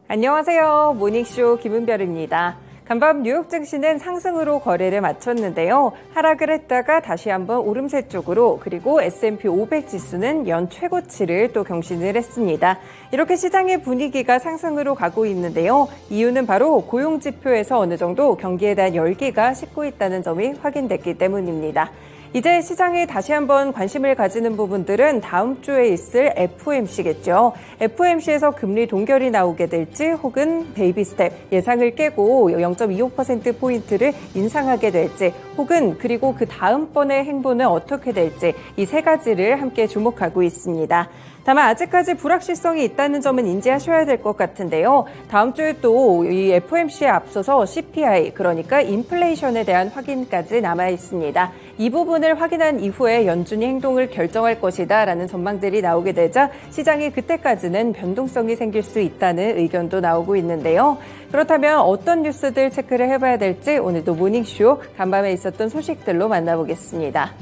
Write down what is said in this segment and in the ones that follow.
안녕하세요. 모닝쇼 김은별입니다. 간밤 뉴욕 증시는 상승으로 거래를 마쳤는데요. 하락을 했다가 다시 한번 오름세 쪽으로, 그리고 S&P 500 지수는 연 최고치를 또 경신을 했습니다. 이렇게 시장의 분위기가 상승으로 가고 있는데요. 이유는 바로 고용지표에서 어느 정도 경기에 대한 열기가 식고 있다는 점이 확인됐기 때문입니다. 이제 시장에 다시 한번 관심을 가지는 부분들은 다음 주에 있을 FOMC겠죠. FOMC에서 금리 동결이 나오게 될지, 혹은 베이비 스텝 예상을 깨고 0.25%포인트를 인상하게 될지, 혹은 그리고 그 다음번의 행보는 어떻게 될지, 이 세 가지를 함께 주목하고 있습니다. 다만 아직까지 불확실성이 있다는 점은 인지하셔야 될 것 같은데요. 다음 주에 또 이 FOMC에 앞서서 CPI, 그러니까 인플레이션에 대한 확인까지 남아 있습니다. 이 부분을 확인한 이후에 연준이 행동을 결정할 것이다라는 전망들이 나오게 되자 시장이 그때까지는 변동성이 생길 수 있다는 의견도 나오고 있는데요. 그렇다면 어떤 뉴스들 체크를 해봐야 될지 오늘도 모닝쇼 간밤에 있었던 소식들로 만나보겠습니다.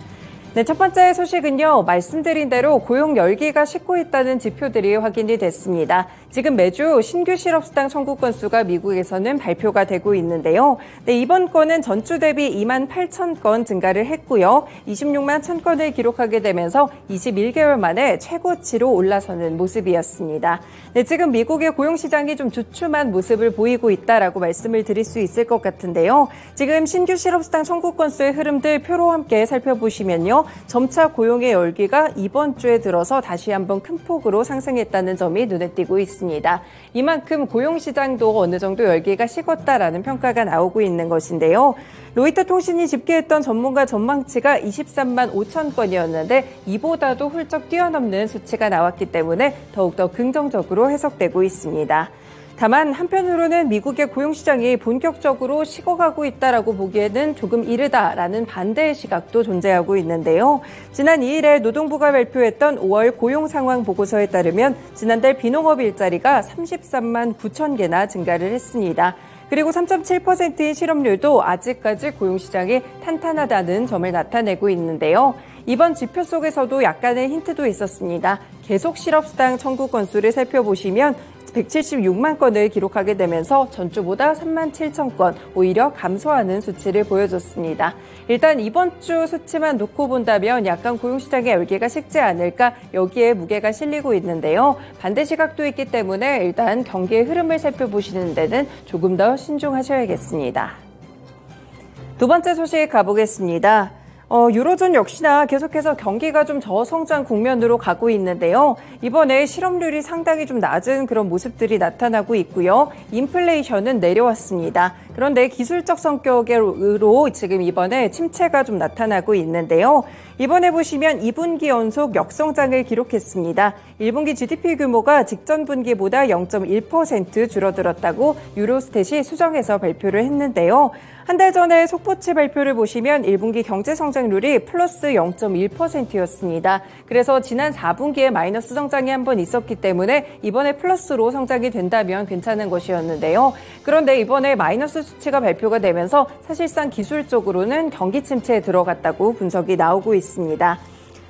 네, 첫 번째 소식은요. 말씀드린 대로 고용 열기가 식고 있다는 지표들이 확인이 됐습니다. 지금 매주 신규 실업수당 청구 건수가 미국에서는 발표가 되고 있는데요. 네, 이번 건은 전주 대비 2만 8천 건 증가를 했고요. 26만 1천 건을 기록하게 되면서 21개월 만에 최고치로 올라서는 모습이었습니다. 네, 지금 미국의 고용시장이 좀 주춤한 모습을 보이고 있다라고 말씀을 드릴 수 있을 것 같은데요. 지금 신규 실업수당 청구 건수의 흐름들 표로 함께 살펴보시면요. 점차 고용의 열기가 이번 주에 들어서 다시 한번 큰 폭으로 상승했다는 점이 눈에 띄고 있습니다. 이만큼 고용시장도 어느 정도 열기가 식었다라는 평가가 나오고 있는 것인데요. 로이터 통신이 집계했던 전문가 전망치가 23만 5천 건이었는데 이보다도 훌쩍 뛰어넘는 수치가 나왔기 때문에 더욱더 긍정적으로 해석되고 있습니다. 다만 한편으로는 미국의 고용시장이 본격적으로 식어가고 있다라고 보기에는 조금 이르다라는 반대의 시각도 존재하고 있는데요. 지난 2일에 노동부가 발표했던 5월 고용 상황 보고서에 따르면 지난달 비농업 일자리가 33만 9천 개나 증가를 했습니다. 그리고 3.7%인 실업률도 아직까지 고용시장이 탄탄하다는 점을 나타내고 있는데요. 이번 지표 속에서도 약간의 힌트도 있었습니다. 계속 실업수당 청구 건수를 살펴보시면 176만 건을 기록하게 되면서 전주보다 3만 7천 건 오히려 감소하는 수치를 보여줬습니다. 일단 이번 주 수치만 놓고 본다면 약간 고용시장의 열기가 식지 않을까, 여기에 무게가 실리고 있는데요. 반대 시각도 있기 때문에 일단 경기의 흐름을 살펴보시는 데는 조금 더 신중하셔야겠습니다. 두 번째 소식 가보겠습니다. 유로존 역시나 계속해서 경기가 좀 저성장 국면으로 가고 있는데요. 이번에 실업률이 상당히 좀 낮은 그런 모습들이 나타나고 있고요. 인플레이션은 내려왔습니다. 그런데 기술적 성격으로 지금 이번에 침체가 좀 나타나고 있는데요. 이번에 보시면 2분기 연속 역성장을 기록했습니다. 1분기 GDP 규모가 직전 분기보다 0.1% 줄어들었다고 유로스탯이 수정해서 발표를 했는데요. 한 달 전에 속보치 발표를 보시면 1분기 경제 성장률이 플러스 0.1%였습니다. 그래서 지난 4분기에 마이너스 성장이 한 번 있었기 때문에 이번에 플러스로 성장이 된다면 괜찮은 것이었는데요. 그런데 이번에 마이너스 수치가 발표가 되면서 사실상 기술적으로는 경기 침체에 들어갔다고 분석이 나오고 있습니다.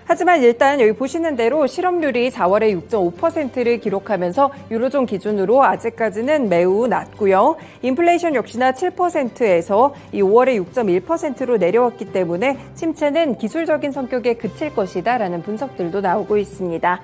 하지만 일단 여기 보시는 대로 실업률이 4월에 6.5%를 기록하면서 유로존 기준으로 아직까지는 매우 낮고요. 인플레이션 역시나 7%에서 이 5월에 6.1%로 내려왔기 때문에 침체는 기술적인 성격에 그칠 것이다라는 분석들도 나오고 있습니다.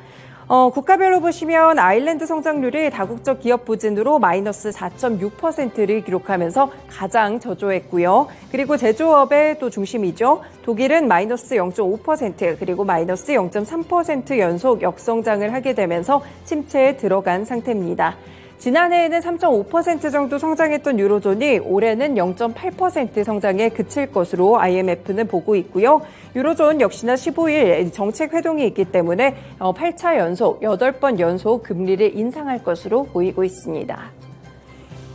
국가별로 보시면 아일랜드 성장률이 다국적 기업 부진으로 마이너스 4.6%를 기록하면서 가장 저조했고요. 그리고 제조업의 또 중심이죠. 독일은 마이너스 0.5%, 그리고 마이너스 0.3% 연속 역성장을 하게 되면서 침체에 들어간 상태입니다. 지난해에는 3.5% 정도 성장했던 유로존이 올해는 0.8% 성장에 그칠 것으로 IMF는 보고 있고요. 유로존 역시나 15일 정책 회동이 있기 때문에 8차 연속, 8번 연속 금리를 인상할 것으로 보이고 있습니다.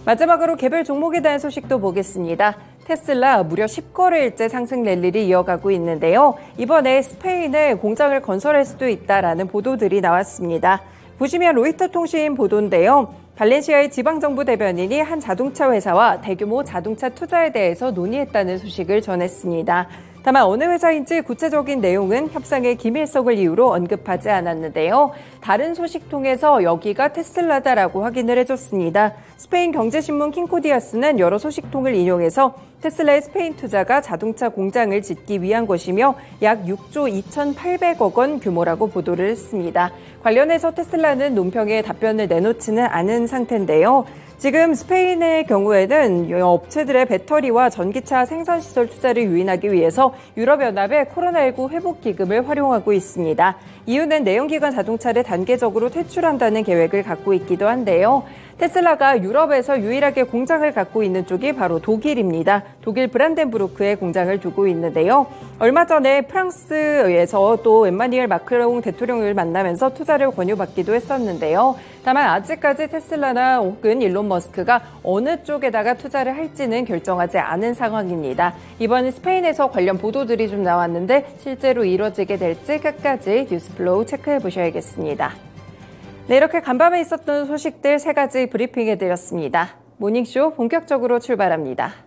마지막으로 개별 종목에 대한 소식도 보겠습니다. 테슬라 무려 10거래일째 상승 랠리를 이어가고 있는데요. 이번에 스페인에 공장을 건설할 수도 있다라는 보도들이 나왔습니다. 보시면 로이터 통신 보도인데요. 발렌시아의 지방정부 대변인이 한 자동차 회사와 대규모 자동차 투자에 대해서 논의했다는 소식을 전했습니다. 다만 어느 회사인지 구체적인 내용은 협상의 기밀성을 이유로 언급하지 않았는데요. 다른 소식통에서 여기가 테슬라다라고 확인을 해줬습니다. 스페인 경제신문 킹코디아스는 여러 소식통을 인용해서 테슬라의 스페인 투자가 자동차 공장을 짓기 위한 것이며 약 6조 2,800억 원 규모라고 보도를 했습니다. 관련해서 테슬라는 논평에 답변을 내놓지는 않은 상태인데요. 지금 스페인의 경우에는 업체들의 배터리와 전기차 생산시설 투자를 유인하기 위해서 유럽연합의 코로나19 회복기금을 활용하고 있습니다. 이유는 내연기관 자동차를 단계적으로 퇴출한다는 계획을 갖고 있기도 한데요. 테슬라가 유럽에서 유일하게 공장을 갖고 있는 쪽이 바로 독일입니다. 독일 브란덴부르크에 공장을 두고 있는데요. 얼마 전에 프랑스에서 또 emmanuel 마크롱 대통령을 만나면서 투자를 권유받기도 했었는데요. 다만 아직까지 테슬라나 혹은 일론 머스크가 어느 쪽에다가 투자를 할지는 결정하지 않은 상황입니다. 이번 스페인에서 관련 보도들이 좀 나왔는데 실제로 이루어지게 될지 끝까지 뉴스플로우 체크해 보셔야겠습니다. 네, 이렇게 간밤에 있었던 소식들 3가지 브리핑해드렸습니다. 모닝쇼 본격적으로 출발합니다.